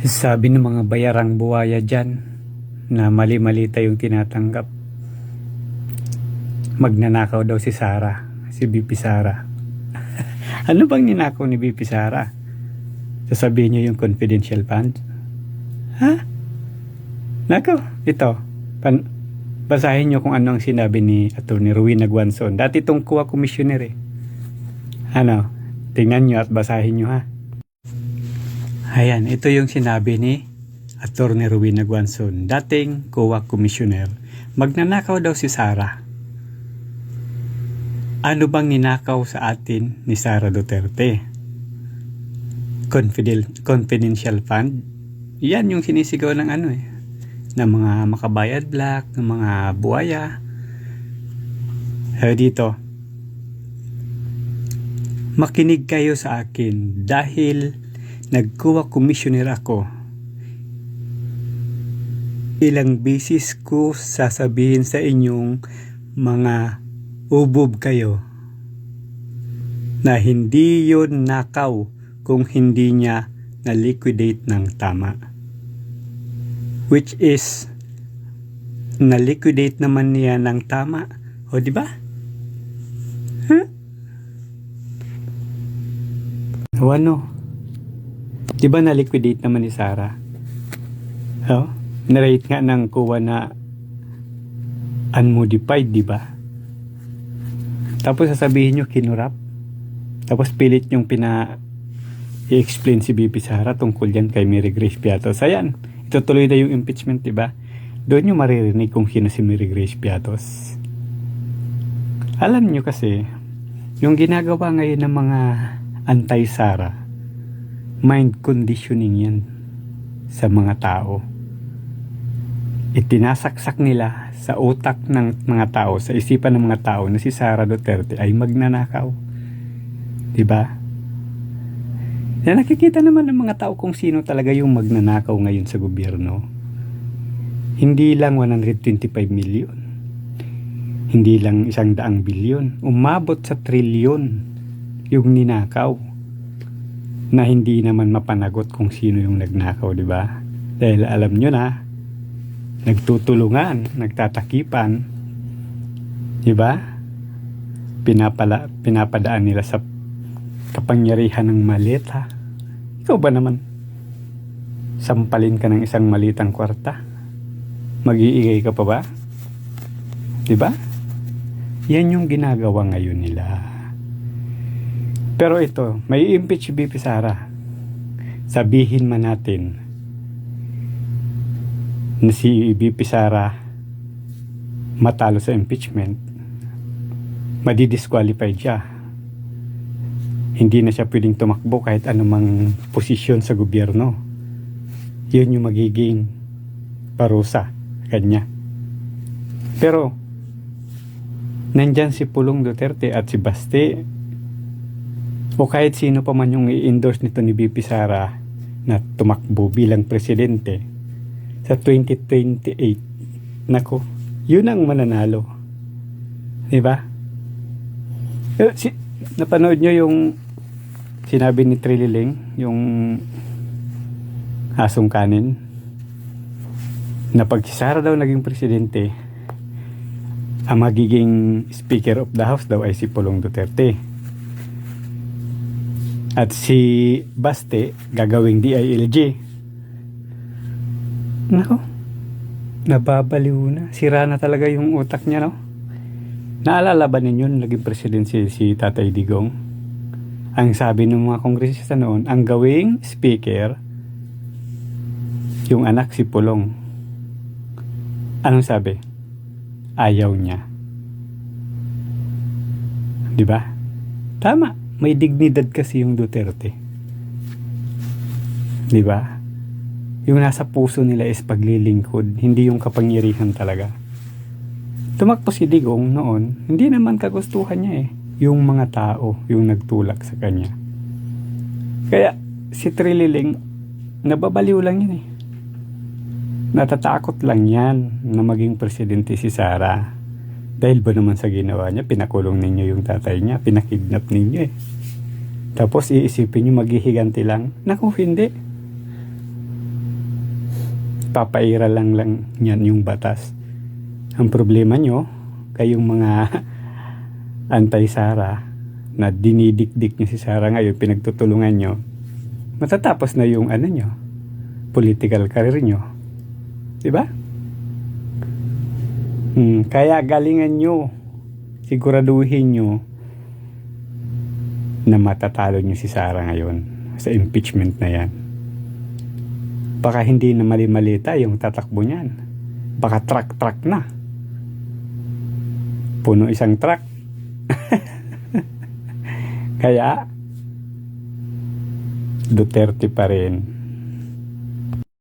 Sabi ng mga bayarang buhaya dyan na mali-mali tayong tinatanggap. Magnanakaw daw si Sara, si BP Sara. Ano bang ninakaw ni BP Sara? Sasabihin niyo yung confidential fund? Ha? Nako, ito. Basahin niyo kung ano ang sinabi ni Atty. Rowena Guanzon. Dati itong kuha commissioner eh. Ano? Tingnan niyo at basahin niyo ha. Ayan, ito yung sinabi ni Atty. Rowena Guanzon, dating COA Commissioner. Magnanakaw daw si Sara. Ano bang ninakaw sa atin ni Sara Duterte? Confidential fund? Yan yung sinisigaw ng ng mga makabayad black, ng mga buhaya. Dito, makinig kayo sa akin dahil nag-COA commissioner ako. Ilang beses ko sasabihin sa inyong mga ubob kayo na hindi yun nakaw kung hindi niya na-liquidate ng tama. Which is, na-liquidate naman niya ng tama. O di ba? Huh? O ano? Di ba na-liquidate naman ni Sara? Oh, narate nga ng COA na unmodified, di ba? Tapos sasabihin nyo kinurap. Tapos pilit yung i-explain si BP Sara tungkol yan kay Mary Grace Piatos. Ayan, itutuloy na yung impeachment, di ba? Doon nyo maririnig kung sino si Mary Grace Piatos. Alam nyo kasi, yung ginagawa ngayon ng mga anti-Sara, mind conditioning yan sa mga tao. Itinasaksak nila sa utak ng mga tao, sa isipan ng mga tao na si Sara Duterte ay magnanakaw. Diba? Na nakikita naman ng mga tao kung sino talaga yung magnanakaw ngayon sa gobyerno. Hindi lang 125 million. Hindi lang 100 bilyon. Umabot sa trilyon yung ninakaw. Na hindi naman mapanagot kung sino yung nagnakaw, di ba? Dahil alam nyo na, nagtutulungan, nagtatakipan, di ba? Pinapadaan nila sa kapangyarihan ng malita. Ikaw ba naman? Sampalin ka ng isang malitang kwarta? Mag-iigay ka pa ba? Di ba? Yan yung ginagawa ngayon nila. Pero ito, may impeach si BP Sara. Sabihin man natin na si BP Sara matalo sa impeachment, madidisqualified siya. Hindi na siya pwedeng tumakbo kahit anumang posisyon sa gobyerno. Yun yung magiging parusa kanya. Pero nandyan si Pulong Duterte at si Baste o kahit sino pa man yung i-endorse nito ni BP Sara na tumakbo bilang presidente sa 2028. Nako, yun ang mananalo. Diba? Napanood nyo yung sinabi ni Trililing, yung asong kanin, na pag si Sara daw naging presidente, ang magiging Speaker of the House daw ay si Pulong Duterte. At si Baste gagawing DILG. Nako, nababaliw na. Sira na talaga yung utak niya, no? Naalala ba ninyo naging presidente si Tatay Digong? Ang sabi ng mga kongresista noon, ang gawing speaker, yung anak si Pulong. Anong sabi? Ayaw niya. Diba? Tama. May dignidad kasi yung Duterte. Diba? Yung nasa puso nila is paglilingkod, hindi yung kapangyarihan talaga. Tumakbo si Digong noon, hindi naman kagustuhan niya eh. Yung mga tao, yung nagtulak sa kanya. Kaya si Trililing, nababaliw lang yan eh. Natatakot lang yan na maging presidente si Sara. Dahil ba naman sa ginawa niya, pinakulong ninyo yung tatay niya, pinakidnap ninyo eh. Tapos iisipin nyo maghihiganti lang. Naku, hindi. Papaira lang yan yung batas. Ang problema nyo, kayong mga anti-Sara na dinidikdik nyo si Sara ngayon, pinagtutulungan nyo, matatapos na yung ano nyo, political career nyo. Diba? Kaya galingan nyo, siguraduhin nyo na matatalo nyo si Sara ngayon sa impeachment na yan. Baka hindi na mali-malita yung tatakbo niyan. Baka truck na. Puno isang truck. Kaya Duterte pa rin